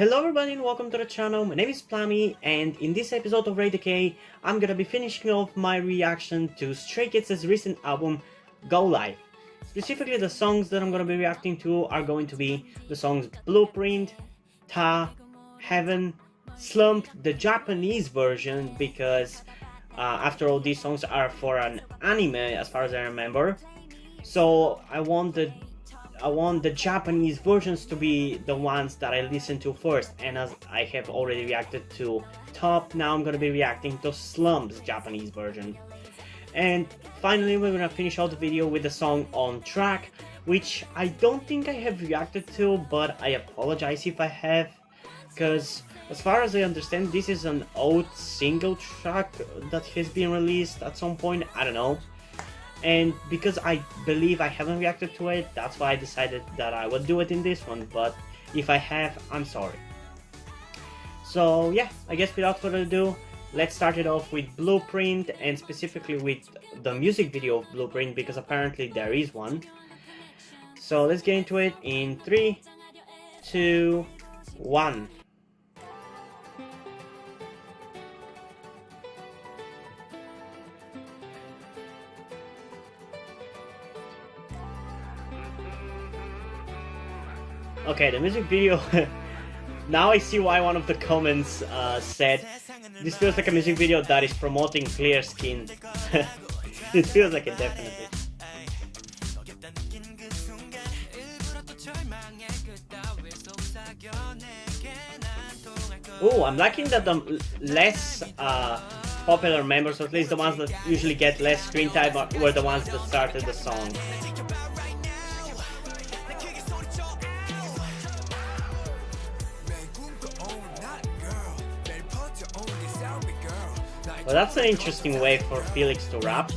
Hello everybody and welcome to the channel. My name is Plami, and in this episode of Ray Decay, I'm gonna be finishing off my reaction to Stray Kids' recent album, Go Live. Specifically, the songs that I'm gonna be reacting to are going to be the songs Blueprint, Ta, Heaven, Slump, the Japanese version, because after all, these songs are for an anime as far as I remember. So I want the Japanese versions to be the ones that I listen to first, and as I have already reacted to Top, now I'm gonna be reacting to Slump's Japanese version. And finally, we're gonna finish out the video with the song On Track, which I don't think I have reacted to, but I apologize if I have, because as far as I understand, this is an old single track that has been released at some point, I don't know. And because I believe I haven't reacted to it, that's why I decided that I would do it in this one, but if I have, I'm sorry. So yeah, I guess without further ado, let's start it off with Blueprint, and specifically with the music video of Blueprint, because apparently there is one. So let's get into it in 3, 2, 1. Okay, the music video, now I see why one of the comments said, this feels like a music video that is promoting clear skin. It feels like it, definitely. Oh, I'm liking that the less popular members, or at least the ones that usually get less screen time, were the ones that started the song. Well, that's an interesting way for Felix to rap.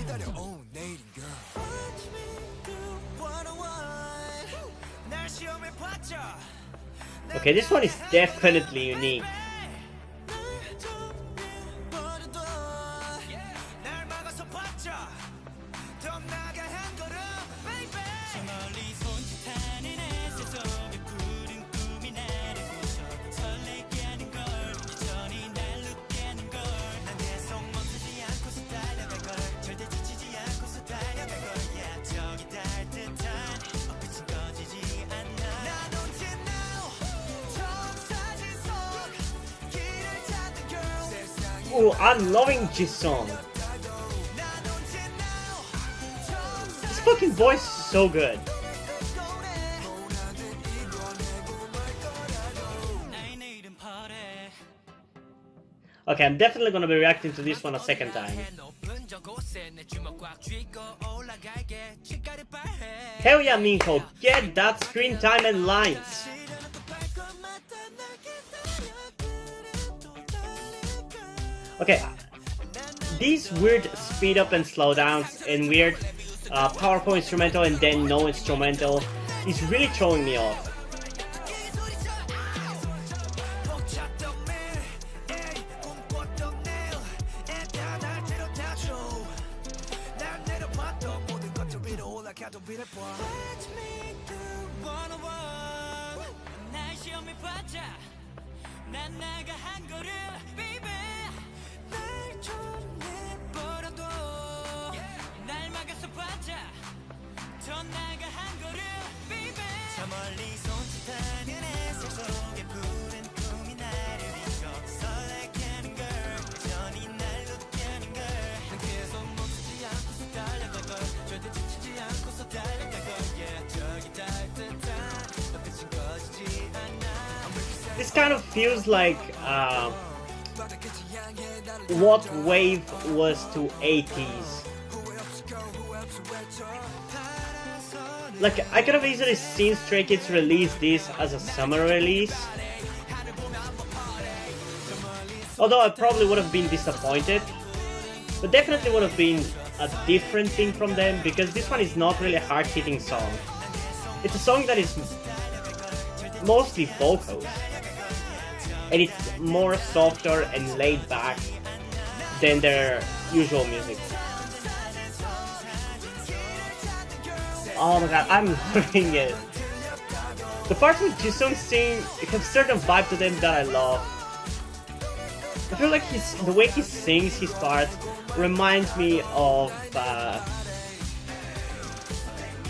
Okay, this one is definitely unique. Oh, I'm loving Jisung. His fucking voice is so good. Okay, I'm definitely gonna be reacting to this one a second time. Hell yeah, Minho, get that screen time and lines. Okay, these weird speed up and slow downs and weird powerful instrumental and then no instrumental is really throwing me off. This kind of feels like what Wave was to 80s. Like, I could have easily seen Stray Kids release this as a summer release. Although I probably would have been disappointed. But definitely would have been a different thing from them, because this one is not really a hard-hitting song. It's a song that is mostly vocals. And it's more softer and laid back than their usual music. Oh my god, I'm loving it. The parts with Jisung sing have certain vibe to them that I love. I feel like the way he sings his parts reminds me of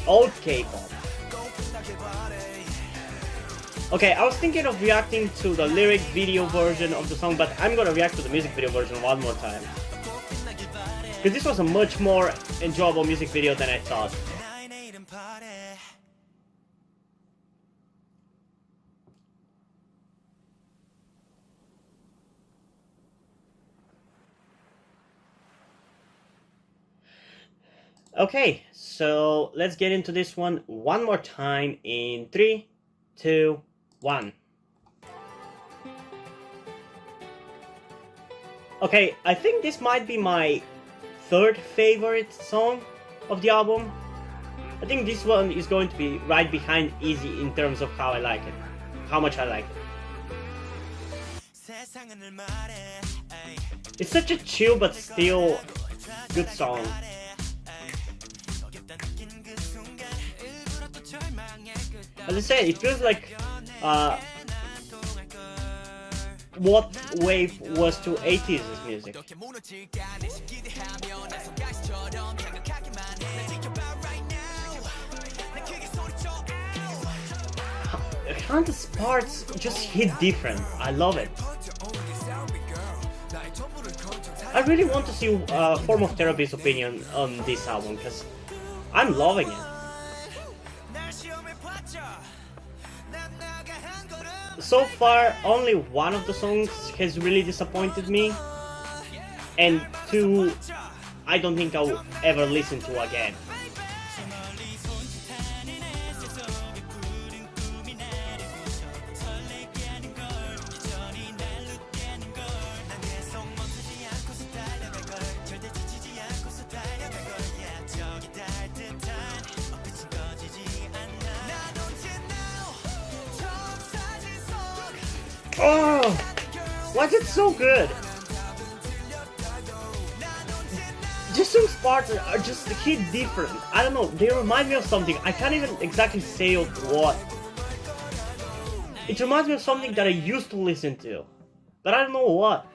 old K-pop. Okay, I was thinking of reacting to the lyric video version of the song, but I'm gonna react to the music video version one more time. Because this was a much more enjoyable music video than I thought. Okay, so let's get into this one more time in 3, 2, 1. Okay, I think this might be my third favorite song of the album. I think this one is going to be right behind Easy in terms of how I like it, how much I like it. It's such a chill but still good song. As I said, it feels like what wave was to 80s music. Hunter's parts just hit different. I love it. I really want to see Form of Therapy's opinion on this album because I'm loving it. So far, only one of the songs has really disappointed me, and two, I don't think I'll ever listen to again. Oh, why is it so good? Jisung's parts are just hit different. I don't know, they remind me of something. I can't even exactly say what. It reminds me of something that I used to listen to, but I don't know what.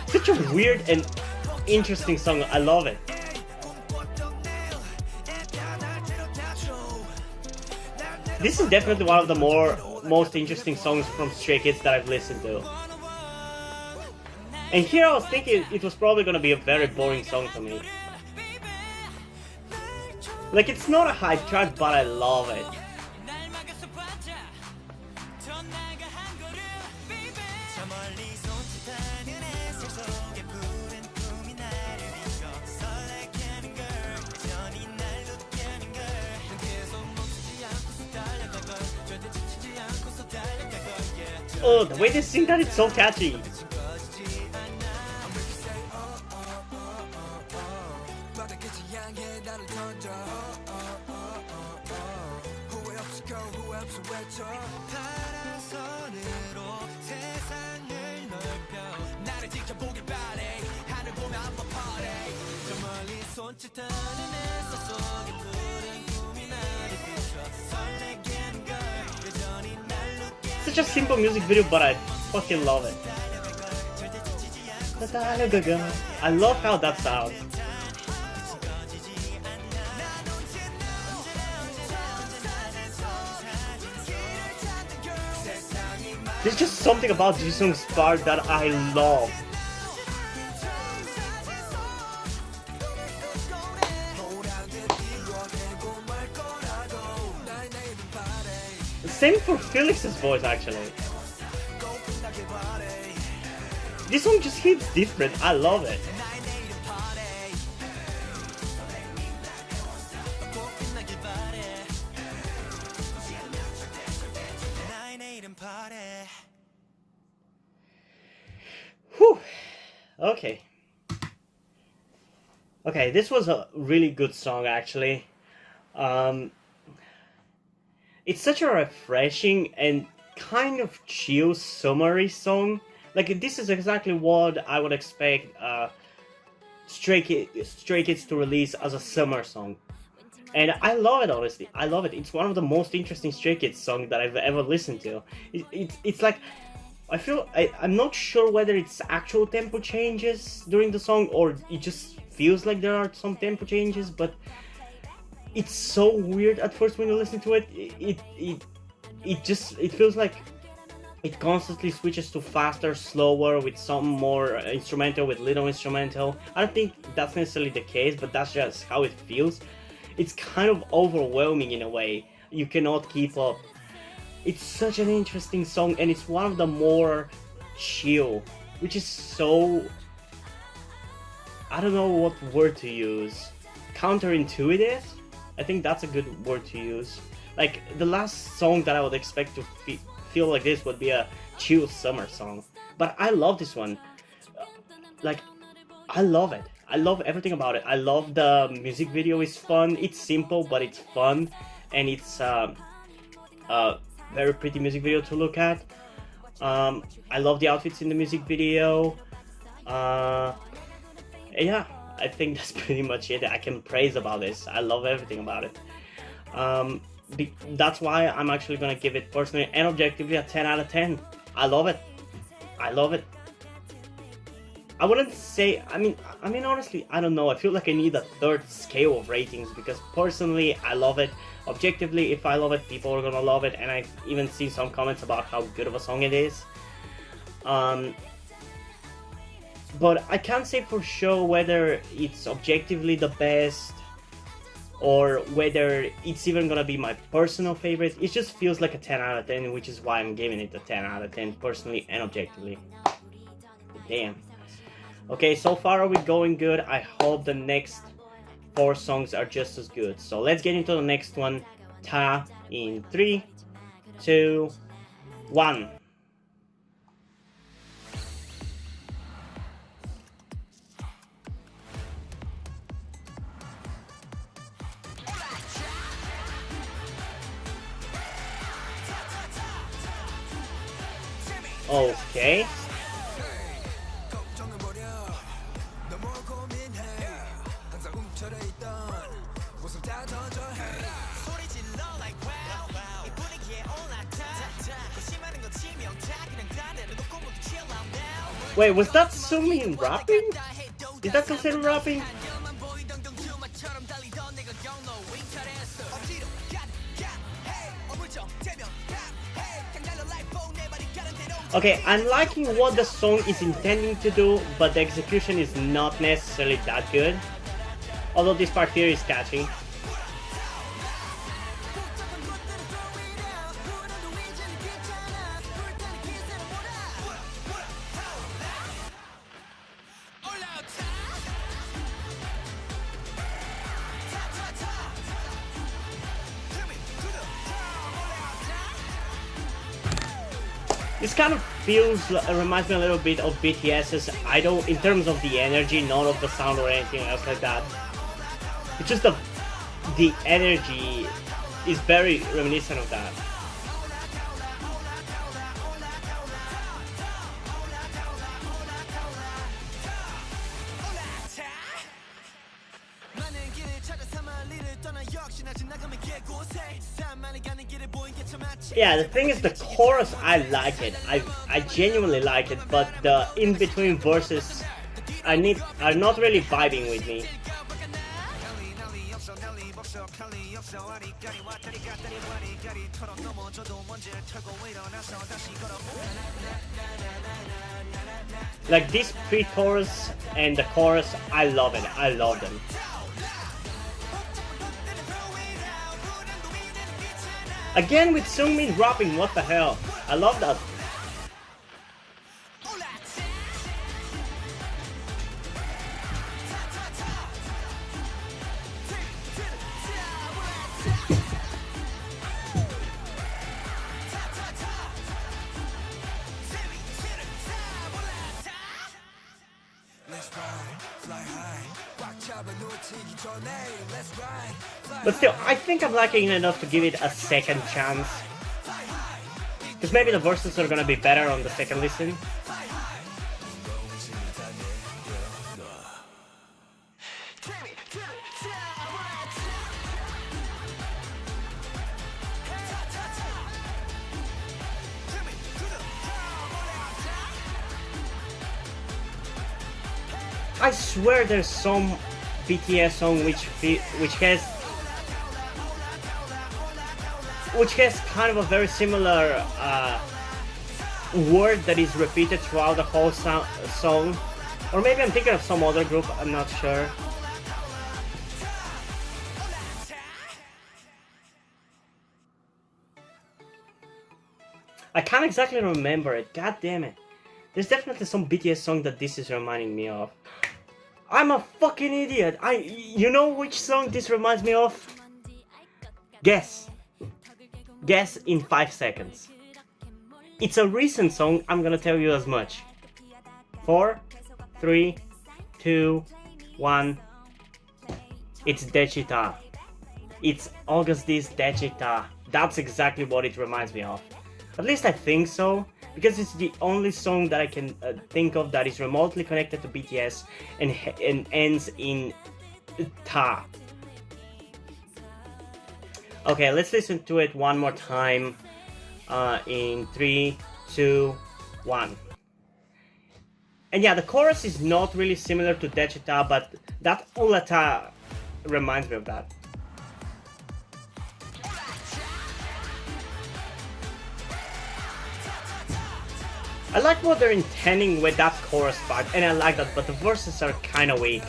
Such a weird and interesting song. I love it. This is definitely one of the most interesting songs from Stray Kids that I've listened to. And here I was thinking it was probably gonna be a very boring song to me. Like, it's not a hype track, but I love it. Oh, the way they sing that, it's so catchy. Such a simple music video, but I fucking love it. I love how that sounds. There's just something about Jisung's part that I love. Same for Felix's voice, actually. This song just hits different. I love it. Whew. Okay. Okay, this was a really good song actually. Um, it's such a refreshing and kind of chill summery song. Like this is exactly what I would expect Stray Kids to release as a summer song. And I love it, honestly. I love it. It's one of the most interesting Stray Kids songs that I've ever listened to. It's like, I'm not sure whether it's actual tempo changes during the song or it just feels like there are some tempo changes, but it's so weird at first when you listen to it. It feels like it constantly switches to faster, slower, with some more instrumental, with little instrumental. I don't think that's necessarily the case, but that's just how it feels. It's kind of overwhelming in a way. You cannot keep up. It's such an interesting song, and it's one of the more chill, which is so... I don't know what word to use. Counterintuitive? I think that's a good word to use. Like, the last song that I would expect to feel like this would be a chill summer song. But I love this one. Like, I love it. I love everything about it. I love the music video. It's fun. It's simple, but it's fun. And it's a very pretty music video to look at. I love the outfits in the music video. Yeah, I think that's pretty much it. I can praise about this. I love everything about it. That's why I'm actually gonna give it personally and objectively a 10 out of 10. I love it. I love it. I wouldn't say, I mean honestly, I don't know. I feel like I need a third scale of ratings because personally I love it. Objectively, if I love it, people are gonna love it, and I've even seen some comments about how good of a song it is. But I can't say for sure whether it's objectively the best or whether it's even gonna be my personal favorite. It just feels like a 10 out of 10, which is why I'm giving it a 10 out of 10 personally and objectively. Damn. Okay, so far we're going good. I hope the next 4 songs are just as good. So let's get into the next one. Ta in 3, 2, 1. Okay. Wait, was that Sumin rapping? Is that considered rapping? Okay, I'm liking what the song is intending to do, but the execution is not necessarily that good. Although this part here is catchy. This kind of reminds me a little bit of BTS's Idol in terms of the energy, not of the sound or anything else like that. It's just the energy is very reminiscent of that. Yeah, the thing is, the chorus, I like it. I genuinely like it, but the in-between verses are not really vibing with me. Like this pre-chorus and the chorus, I love it. I love them. Again with Seungmin rapping, what the hell? I love that. But still, I think I'm liking it enough to give it a second chance. Because maybe the verses are gonna be better on the second listen. I swear there's some BTS song which has kind of a very similar word that is repeated throughout the whole song. Or maybe I'm thinking of some other group, I'm not sure. I can't exactly remember it, god damn it. There's definitely some BTS song that this is reminding me of. I'm a fucking idiot. You know which song this reminds me of? Guess. Guess in 5 seconds. It's a recent song, I'm gonna tell you as much. 4, 3, 2, 1. It's Dechita. It's August's Dechita. That's exactly what it reminds me of. At least I think so. Because it's the only song that I can think of that is remotely connected to BTS and ends in ta. Okay, let's listen to it one more time in 3, 2, 1. And yeah, the chorus is not really similar to Dechita, but that Olata reminds me of that. I like what they're intending with that chorus part, and I like that, but the verses are kinda weak.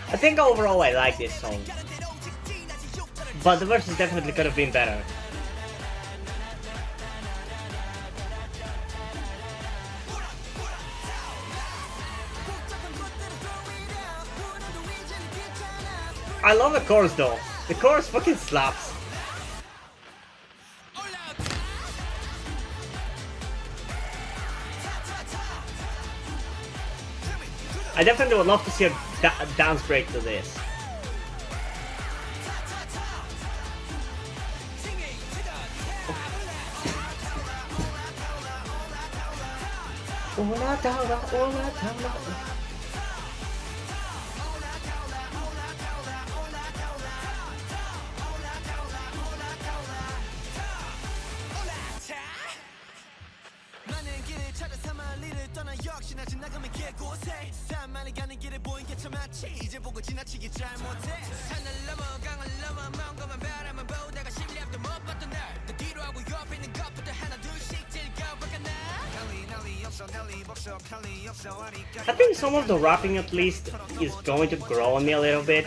I think overall I like this song, but the verses definitely could have been better. I love the chorus though. The chorus fucking slaps. I definitely would love to see a dance break to this. I think some of the rapping at least is going to grow on me a little bit.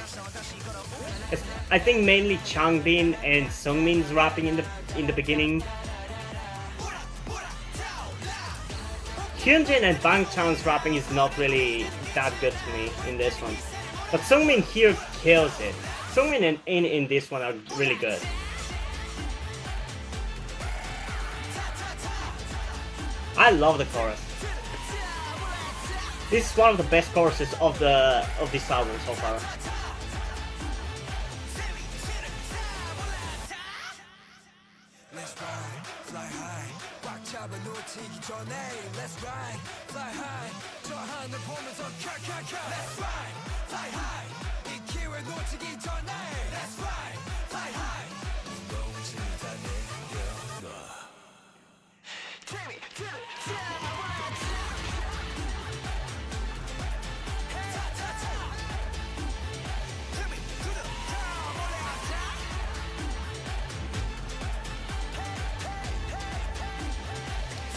I think mainly Changbin and Sungmin's rapping in the beginning. Hyunjin and Bangchan's rapping is not really that good to me in this one. But Sungmin here kills it. Sungmin and in this one are really good. I love the chorus. This is one of the best choruses of this album so far.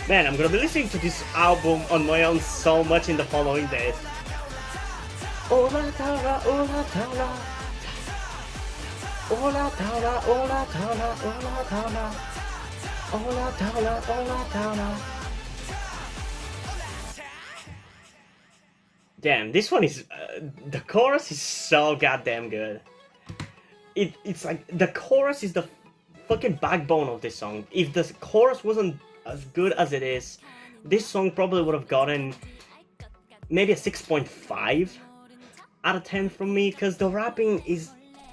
Man, I'm gonna be listening to this album on my own so much in the following days. Ola Tara, Ola Tara. Ola Tara, Ola Tara, Ola Tara. Ola, ola. Damn, this one is the chorus is so goddamn good. It's like the chorus is the fucking backbone of this song. If the chorus wasn't as good as it is, this song probably would have gotten maybe a 6.5 out of 10 from me, because the rapping is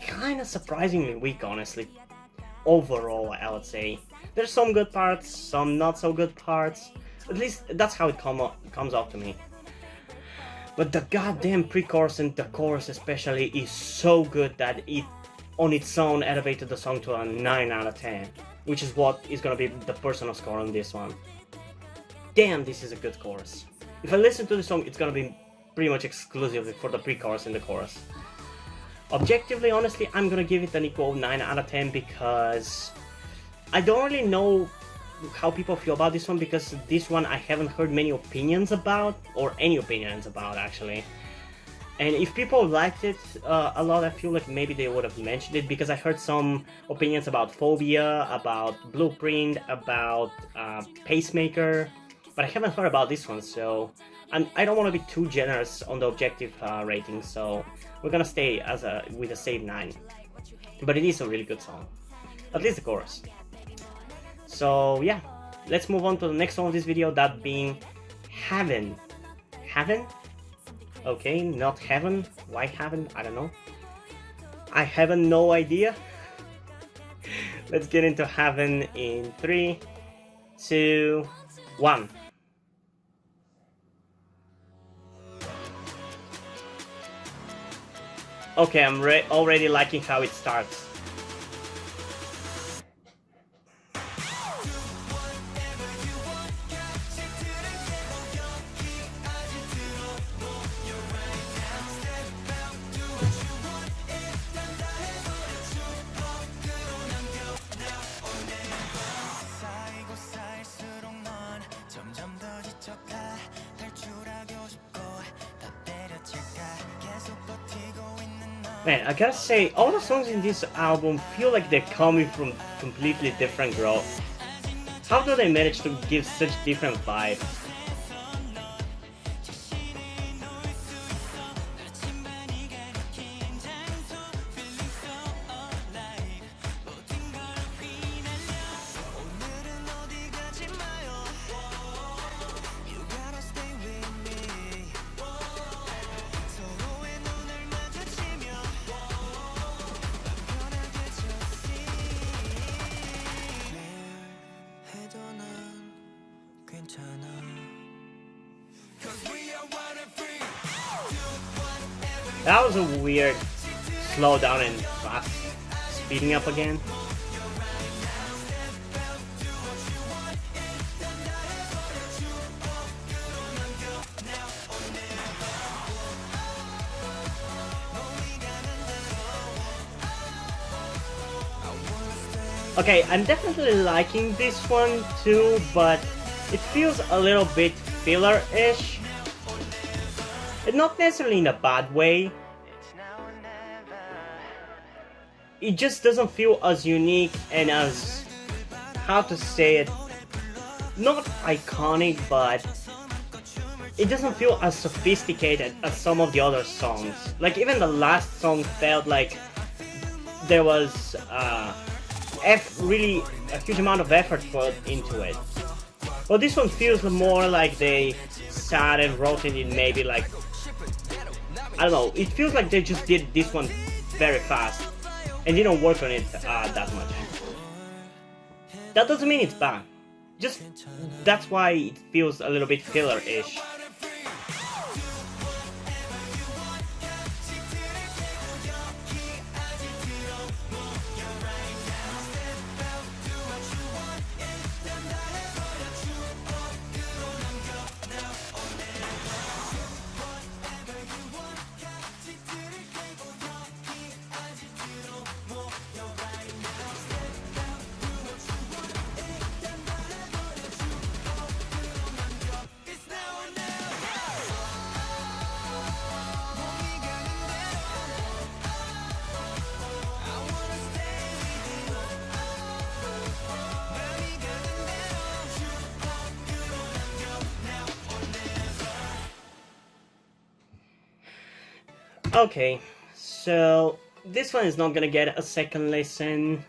kind of surprisingly weak, honestly. Overall, I would say. There's some good parts, some not so good parts. At least that's how it comes off to me. But the goddamn pre-chorus and the chorus especially is so good that it on its own elevated the song to a 9 out of 10. Which is what is gonna be the personal score on this one. Damn, this is a good chorus. If I listen to the song, it's gonna be pretty much exclusively for the pre-chorus and the chorus. Objectively, honestly, I'm gonna give it an equal 9 out of 10 because I don't really know how people feel about this one, because this one I haven't heard many opinions about, or any opinions about actually. And if people liked it a lot, I feel like maybe they would have mentioned it, because I heard some opinions about Phobia, about Blueprint, about Pacemaker, but I haven't heard about this one, so I don't want to be too generous on the objective rating, so we're gonna stay with a safe 9. But it is a really good song, at least the chorus. So yeah, let's move on to the next song of this video, that being Heaven. Heaven? Okay, not Heaven. Why Heaven? I don't know. I have no idea. Let's get into Heaven in 3, 2, 1. Okay, I'm already liking how it starts. Man, I gotta say, all the songs in this album feel like they're coming from completely different growth. How do they manage to give such different vibes? That was a weird slow down and fast speeding up again. Okay, I'm definitely liking this one too, but it feels a little bit filler-ish. And not necessarily in a bad way. It just doesn't feel as unique and as, how to say it, not iconic, but it doesn't feel as sophisticated as some of the other songs. Like even the last song felt like there was really a huge amount of effort put into it. Well, this one feels more like they sat and wrote it in maybe like, I don't know, it feels like they just did this one very fast and didn't work on it that much. That doesn't mean it's bad, just that's why it feels a little bit filler-ish. Okay, so this one is not gonna get a second listen.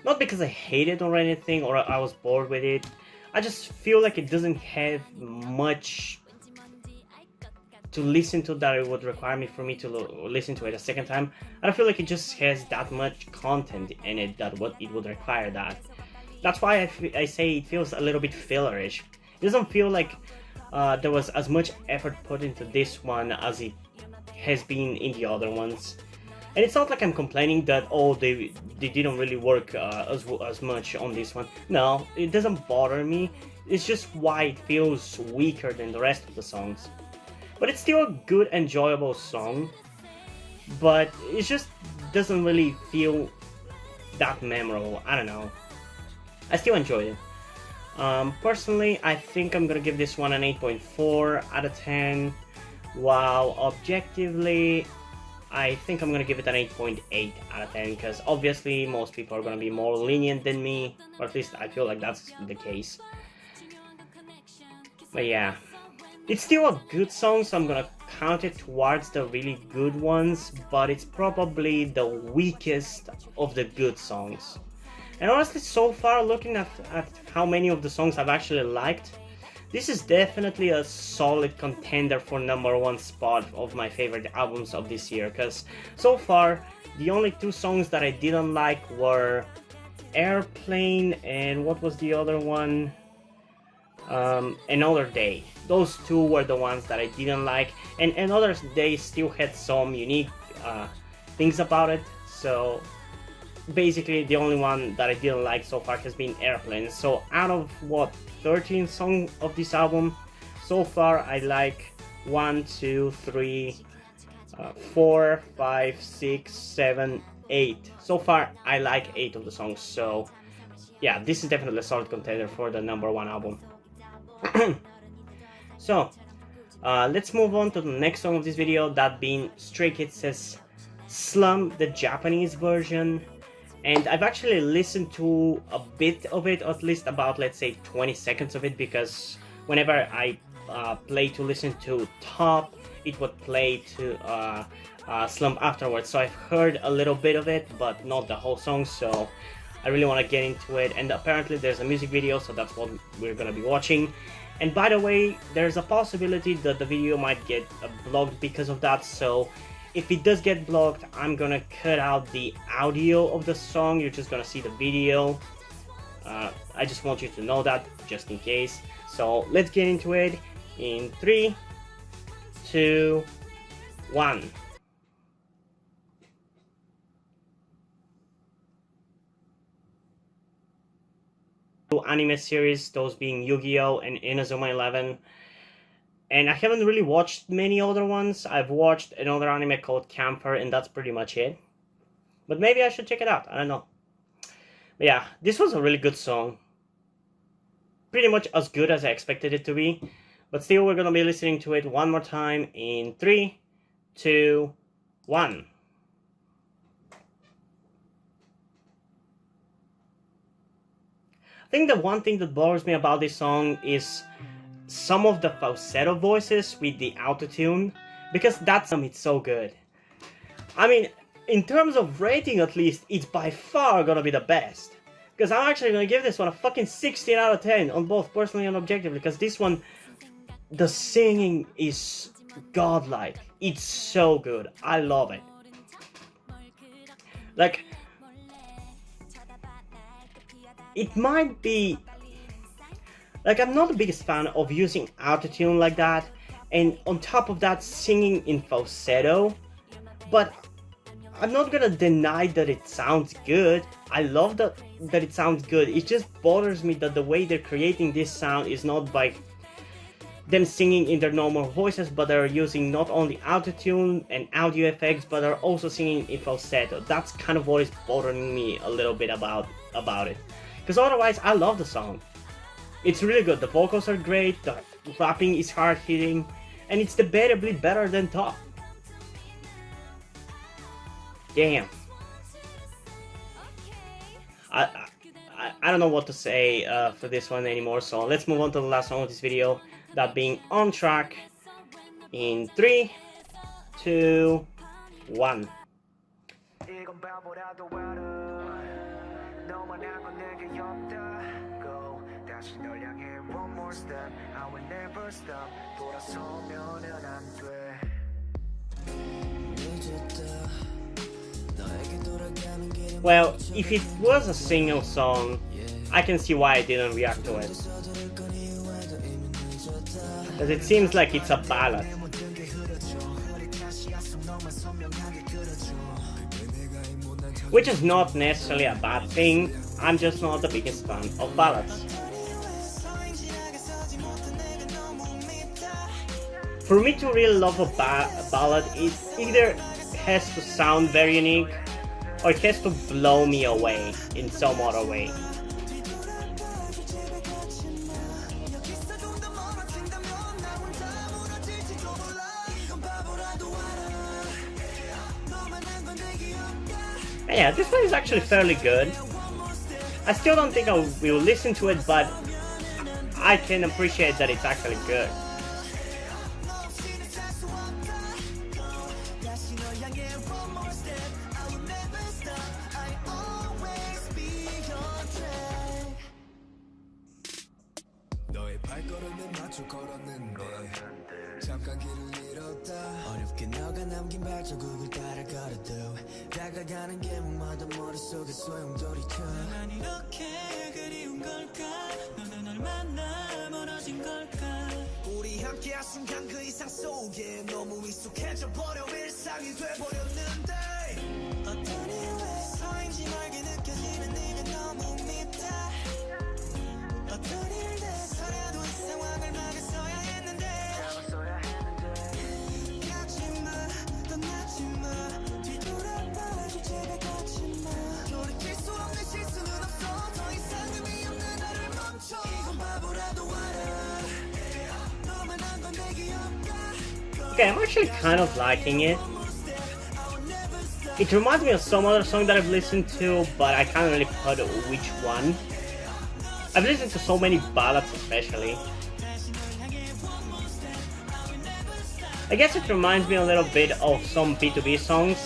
Not because I hate it or anything, or I was bored with it. I just feel like it doesn't have much to listen to that it would require me for me to listen to it a second time. I don't feel like it just has that much content in it that what it would require that. That's why I say it feels a little bit fillerish. It doesn't feel like there was as much effort put into this one as it has been in the other ones. And it's not like I'm complaining that, oh, they didn't really work as much on this one. No, it doesn't bother me. It's just why it feels weaker than the rest of the songs. But it's still a good, enjoyable song. But it just doesn't really feel that memorable. I don't know. I still enjoy it. Personally, I think I'm gonna give this one an 8.4 out of 10. While objectively, I think I'm gonna give it an 8.8 out of 10, because obviously most people are gonna be more lenient than me, or at least I feel like that's the case. But yeah, it's still a good song, so I'm gonna count it towards the really good ones, but it's probably the weakest of the good songs. And honestly, so far, looking at how many of the songs I've actually liked, this is definitely a solid contender for #1 spot of my favorite albums of this year, because so far, the only two songs that I didn't like were Airplane and what was the other one? Another Day. Those two were the ones that I didn't like, and Another Day still had some unique things about it, so basically the only one that I didn't like so far has been Airplane. So out of what, 13 songs of this album, so far I like 1, 2, 3, 4, 5, 6, 7, 8. So far I like 8 of the songs, so yeah, this is definitely a solid contender for the #1 album. So let's move on to the next song of this video, that being Stray Kids' Slump, the Japanese version. And I've actually listened to a bit of it, at least about, let's say, 20 seconds of it, because whenever I play to listen to Top, it would play to Slump afterwards. So I've heard a little bit of it, but not the whole song, so I really want to get into it. And apparently there's a music video, so that's what we're going to be watching. And by the way, there's a possibility that the video might get blocked because of that, so if it does get blocked, I'm gonna cut out the audio of the song. You're just gonna see the video. I just want you to know that, just in case. So let's get into it in 3, 2, 1. Anime series, those being Yu-Gi-Oh! And Inazuma 11. And I haven't really watched many other ones. I've watched another anime called Camper, and that's pretty much it. But maybe I should check it out, I don't know. But yeah, this was a really good song. Pretty much as good as I expected it to be. But still, we're gonna be listening to it one more time in 3, 2, 1. I think the one thing that bothers me about this song is some of the falsetto voices with the autotune, because that's it's so good. I mean, in terms of rating at least, it's by far gonna be the best. Because I'm actually gonna give this one a fucking 16 out of 10 on both personally and objectively, because this one, the singing is godlike. It's so good. I love it. Like, it might be, like, I'm not the biggest fan of using autotune like that, and on top of that, singing in falsetto, but I'm not gonna deny that it sounds good. I love that it sounds good. It just bothers me that the way they're creating this sound is not by them singing in their normal voices, but they're using not only autotune and audio effects, but they're also singing in falsetto. That's kind of what is bothering me a little bit about it. Because otherwise, I love the song. It's really good. The vocals are great, the rapping is hard-hitting, and it's debatably better than Top. Damn. I don't know what to say for this one anymore, so let's move on to the last song of this video, that being On Track, in 3, 2, 1. Well, if it was a single song, I can see why I didn't react to it. Because it seems like it's a ballad. Which is not necessarily a bad thing, I'm just not the biggest fan of ballads. For me to really love a ballad, it either has to sound very unique, or it has to blow me away in some other way. And yeah, this one is actually fairly good. I still don't think I will listen to it, but I can appreciate that it's actually good. Okay, I'm actually kind of liking it. It reminds me of some other song that I've listened to, but I can't really put which one. I've listened to so many ballads especially. I guess it reminds me a little bit of some B2B songs.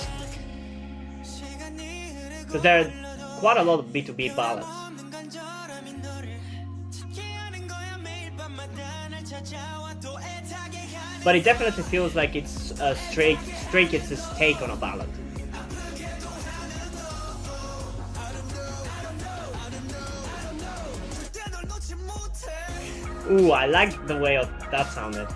Because there are quite a lot of B2B ballads. But it definitely feels like it's Stray Kids' take on a ballad. Ooh, I like the way that sounded.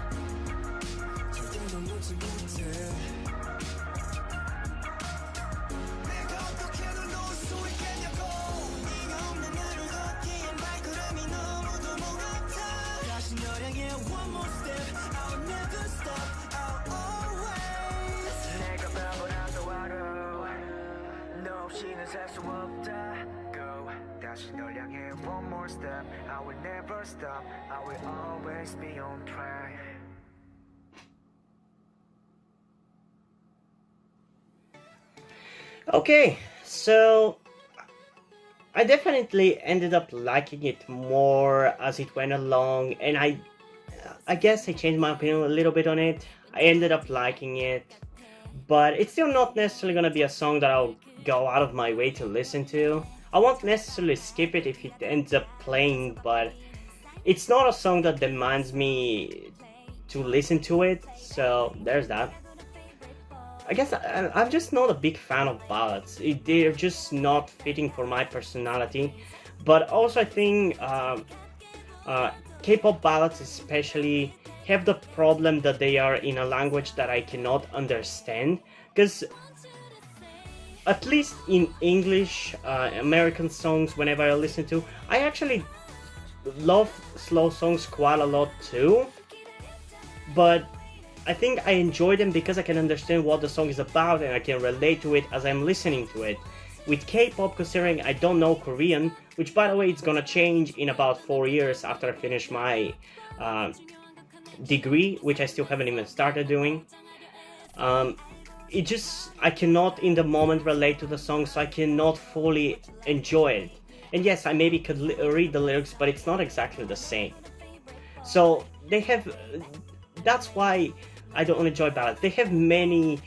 Okay, so I definitely ended up liking it more as it went along, and I guess I changed my opinion a little bit on it. I ended up liking it, but it's still not necessarily gonna be a song that I'll go out of my way to listen to. I won't necessarily skip it if it ends up playing, but it's not a song that demands me to listen to it, so there's that. I guess I'm just not a big fan of ballads. They're just not fitting for my personality. But also I think K-pop ballads especially have the problem that they are in a language that I cannot understand. Because at least in English, American songs, whenever I listen to, I actually love slow songs quite a lot too. But I think I enjoy them because I can understand what the song is about and I can relate to it as I'm listening to it. With K-pop, considering I don't know Korean, which by the way it's gonna change in about 4 years after I finish my degree, which I still haven't even started doing. I cannot in the moment relate to the song, so I cannot fully enjoy it. And yes, I maybe could read the lyrics, but it's not exactly the same. So they have, that's why I don't enjoy ballads. They have many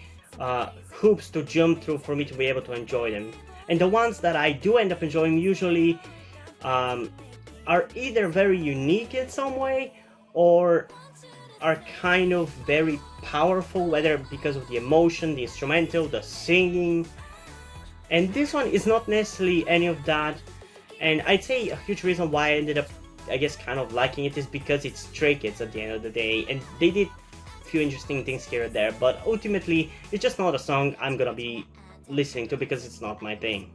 hoops to jump through for me to be able to enjoy them. And the ones that I do end up enjoying usually are either very unique in some way or are kind of very powerful, whether because of the emotion, the instrumental, the singing. And this one is not necessarily any of that. And I'd say a huge reason why I ended up, I guess, kind of liking it is because it's Stray Kids at the end of the day, and they did a few interesting things here and there, but ultimately it's just not a song I'm gonna be listening to because it's not my thing.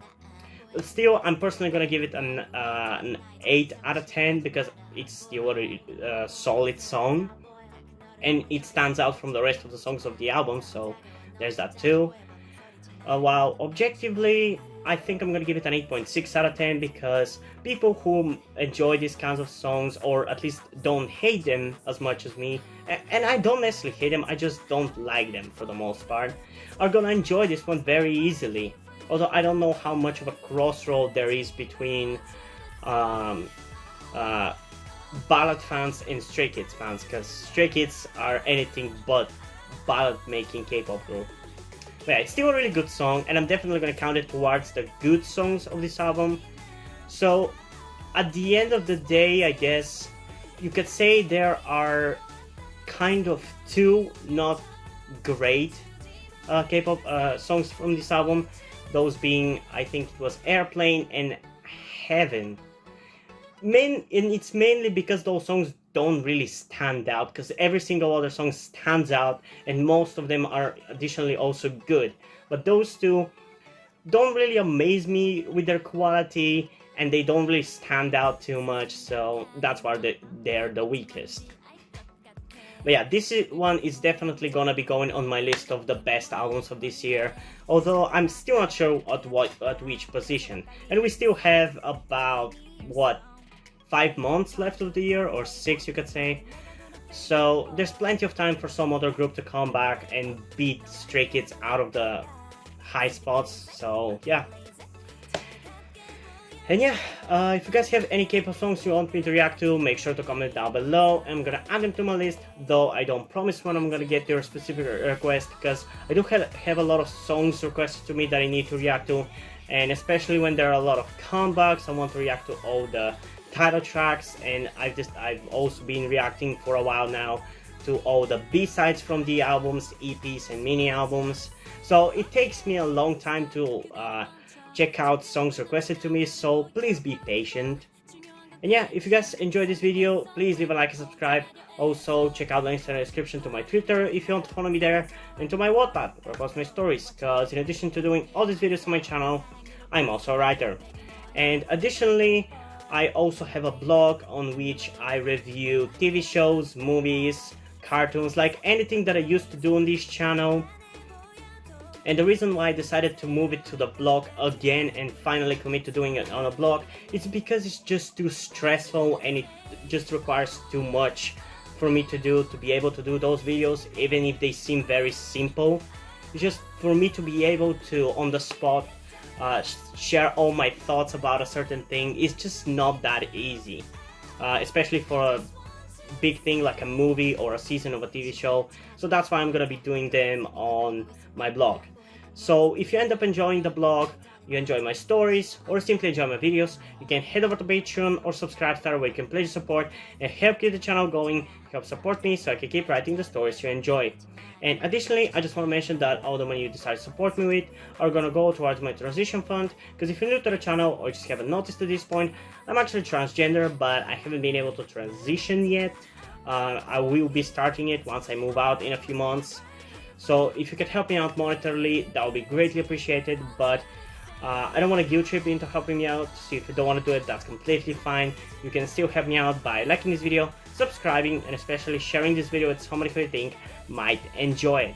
But still, I'm personally gonna give it an 8 out of 10 because it's still a solid song, and it stands out from the rest of the songs of the album, so there's that too. While objectively, I think I'm gonna give it an 8.6 out of 10 because people who enjoy these kinds of songs, or at least don't hate them as much as me, and I don't necessarily hate them, I just don't like them for the most part, are gonna enjoy this one very easily. Although I don't know how much of a crossroad there is between ballad fans and Stray Kids fans, because Stray Kids are anything but ballad making K-pop group. But yeah, it's still a really good song, and I'm definitely going to count it towards the good songs of this album. So, at the end of the day, I guess, you could say there are kind of two not great K-pop songs from this album. Those being, I think it was Airplane and Heaven. And it's mainly because those songs don't really stand out, because every single other song stands out and most of them are additionally also good, but those two don't really amaze me with their quality and they don't really stand out too much, so that's why they're the weakest. But yeah, this one is definitely gonna be going on my list of the best albums of this year, although I'm still not sure at which position, and we still have about, what, 5 months left of the year, or 6 you could say. So there's plenty of time for some other group to come back and beat Stray Kids out of the high spots, so yeah. And yeah, if you guys have any K-pop songs you want me to react to, make sure to comment down below. I'm gonna add them to my list, though I don't promise when I'm gonna get your specific request, because I do have a lot of songs requested to me that I need to react to, and especially when there are a lot of comebacks, I want to react to all the title tracks, and I've also been reacting for a while now to all the B-sides from the albums, EPs and mini albums. So it takes me a long time to check out songs requested to me, so please be patient. And yeah, if you guys enjoyed this video, please leave a like and subscribe. Also, check out the links in the description to my Twitter if you want to follow me there, and to my Wattpad where I post my stories, because in addition to doing all these videos on my channel, I'm also a writer. And additionally, I also have a blog on which I review TV shows, movies, cartoons, like anything that I used to do on this channel. And the reason why I decided to move it to the blog again and finally commit to doing it on a blog is because it's just too stressful and it just requires too much for me to do to be able to do those videos, even if they seem very simple. It's just for me to be able to, on the spot, share all my thoughts about a certain thing is just not that easy, especially for a big thing like a movie or a season of a TV show. So that's why I'm gonna be doing them on my blog. So if you end up enjoying the blog, you enjoy my stories, or simply enjoy my videos, you can head over to Patreon or subscribe there where you can pledge support and help keep the channel going, help support me so I can keep writing the stories you enjoy. And additionally, I just want to mention that all the money you decide to support me with are gonna go towards my transition fund, because if you're new to the channel or just haven't noticed at this point, I'm actually transgender, but I haven't been able to transition yet. I will be starting it once I move out in a few months. So if you could help me out monetarily, that would be greatly appreciated, but I don't want to guilt trip you into helping me out, so if you don't want to do it, that's completely fine. You can still help me out by liking this video, subscribing, and especially sharing this video with somebody who you think might enjoy it.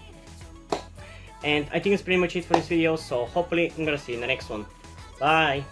And I think that's pretty much it for this video, so hopefully I'm gonna see you in the next one. Bye!